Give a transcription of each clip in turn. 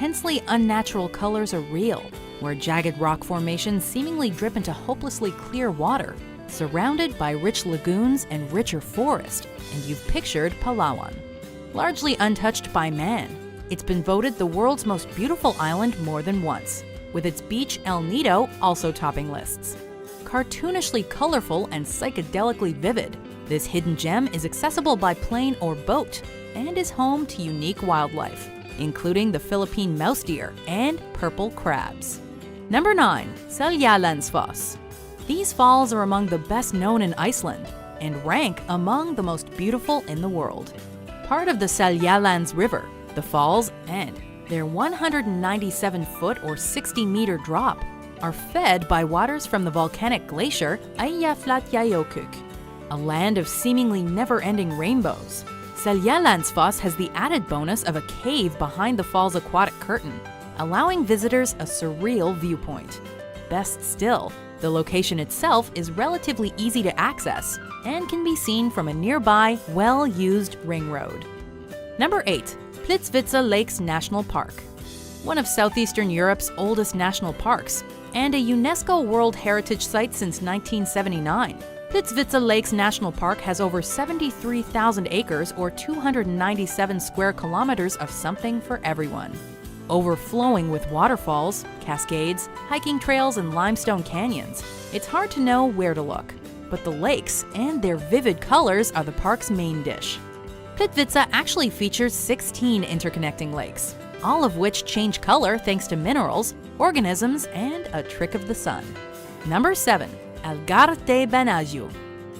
intensely unnatural colors are real, where jagged rock formations seemingly drip into hopelessly clear water, surrounded by rich lagoons and richer forest, and you've pictured Palawan. Largely untouched by man, it's been voted the world's most beautiful island more than once, with its beach El Nido also topping lists. Cartoonishly colorful and psychedelically vivid, this hidden gem is accessible by plane or boat and is home to unique wildlife, including the Philippine mouse deer and purple crabs. Number 9. Seljalandsfoss. These falls are among the best known in Iceland and rank among the most beautiful in the world. Part of the Seljalands River, the falls and their 197-foot or 60-meter drop are fed by waters from the volcanic glacier Eyjafjallajökull, a land of seemingly never-ending rainbows. Seljalandsfoss has the added bonus of a cave behind the fall's aquatic curtain, allowing visitors a surreal viewpoint. Best still, the location itself is relatively easy to access and can be seen from a nearby, well-used ring road. Number 8. Plitvice Lakes National Park. One of southeastern Europe's oldest national parks and a UNESCO World Heritage Site since 1979. Plitvice Lakes National Park has over 73,000 acres or 297 square kilometers of something for everyone. Overflowing with waterfalls, cascades, hiking trails, and limestone canyons, it's hard to know where to look. But the lakes and their vivid colors are the park's main dish. Plitvice actually features 16 interconnecting lakes, all of which change color thanks to minerals, organisms, and a trick of the sun. Number 7. Algarve de Benajo.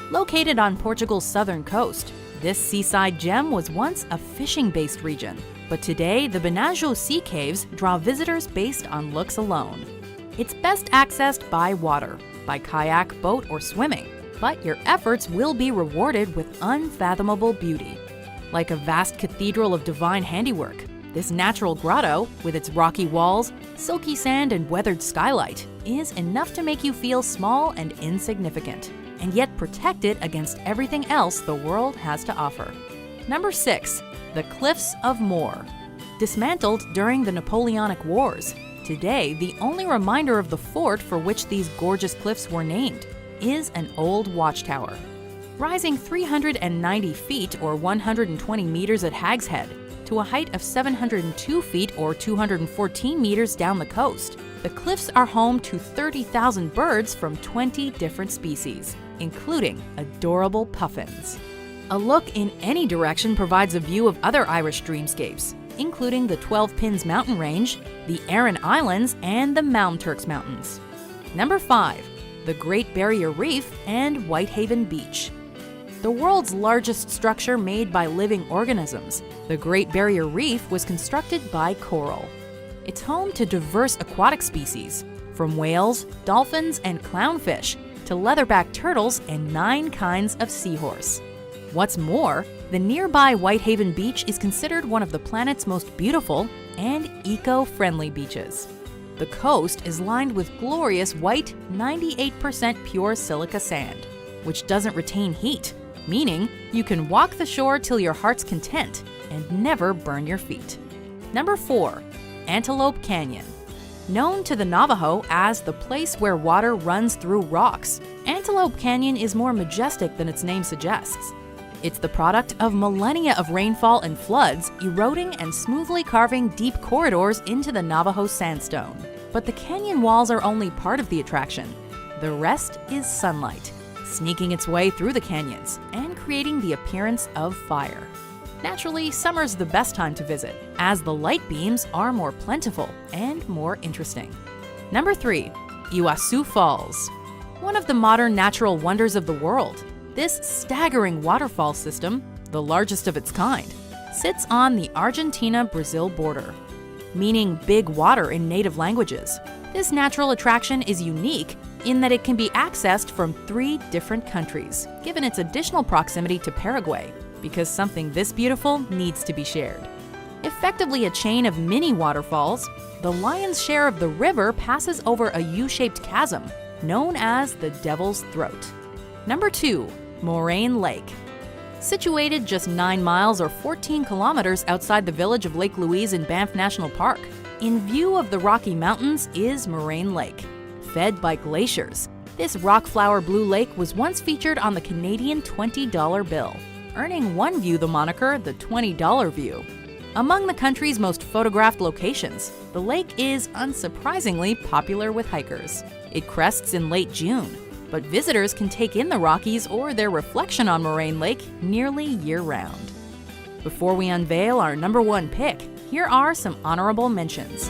Located on Portugal's southern coast, this seaside gem was once a fishing-based region, but today the Benajo Sea Caves draw visitors based on looks alone. It's best accessed by water, by kayak, boat, or swimming, but your efforts will be rewarded with unfathomable beauty. Like a vast cathedral of divine handiwork, this natural grotto, with its rocky walls, silky sand, and weathered skylight, is enough to make you feel small and insignificant, and yet protected against everything else the world has to offer. Number 6. The Cliffs of Moher. Dismantled during the Napoleonic Wars, today the only reminder of the fort for which these gorgeous cliffs were named is an old watchtower. Rising 390 feet or 120 meters at Hag's Head to a height of 702 feet or 214 meters down the coast, the cliffs are home to 30,000 birds from 20 different species, including adorable puffins. A look in any direction provides a view of other Irish dreamscapes, including the 12 Pins mountain range, the Aran Islands, and the Malmturks Mountains. Number 5. The Great Barrier Reef and Whitehaven Beach. The world's largest structure made by living organisms, the Great Barrier Reef was constructed by coral. It's home to diverse aquatic species, from whales, dolphins, and clownfish to leatherback turtles and 9 kinds of seahorse. What's more, the nearby Whitehaven Beach is considered one of the planet's most beautiful and eco-friendly beaches. The coast is lined with glorious white, 98% pure silica sand, which doesn't retain heat, meaning you can walk the shore till your heart's content and never burn your feet. Number 4. Antelope Canyon. Known to the Navajo as the place where water runs through rocks, Antelope Canyon is more majestic than its name suggests. It's the product of millennia of rainfall and floods eroding and smoothly carving deep corridors into the Navajo sandstone. But the canyon walls are only part of the attraction. The rest is sunlight, sneaking its way through the canyons and creating the appearance of fire. Naturally, summer's the best time to visit, as the light beams are more plentiful and more interesting. Number 3. Iguazu Falls. One of the modern natural wonders of the world, this staggering waterfall system, the largest of its kind, sits on the Argentina-Brazil border, meaning big water in native languages. This natural attraction is unique in that it can be accessed from 3 different countries, given its additional proximity to Paraguay, because something this beautiful needs to be shared. Effectively a chain of mini waterfalls, the lion's share of the river passes over a U-shaped chasm, known as the Devil's Throat. Number 2. Moraine Lake. Situated just 9 miles or 14 kilometers outside the village of Lake Louise in Banff National Park, In view of the Rocky Mountains is Moraine Lake. Fed by glaciers, this rock-flower blue lake was once featured on the Canadian $20 bill, earning one view the moniker the $20 view. Among the country's most photographed locations, the lake is unsurprisingly popular with hikers. It crests in late June, but visitors can take in the Rockies or their reflection on Moraine Lake nearly year-round. Before we unveil our number one pick, here are some honorable mentions.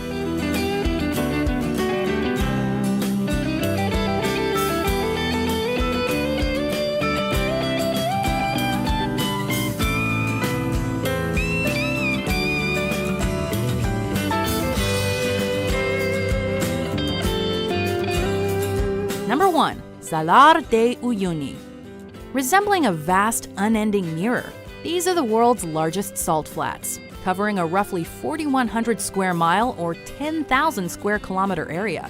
Number 1. Salar de Uyuni. Resembling a vast, unending mirror, these are the world's largest salt flats, covering a roughly 4,100 square mile or 10,000 square kilometer area.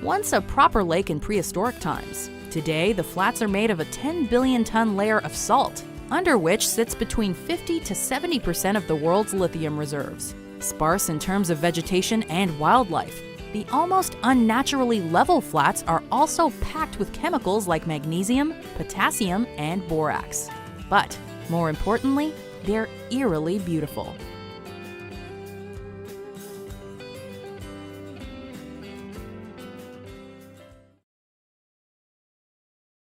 Once a proper lake in prehistoric times, today the flats are made of a 10 billion ton layer of salt, under which sits between 50 to 70% of the world's lithium reserves. Sparse in terms of vegetation and wildlife, the almost unnaturally level flats are also packed with chemicals like magnesium, potassium, and borax. But more importantly, they're eerily beautiful.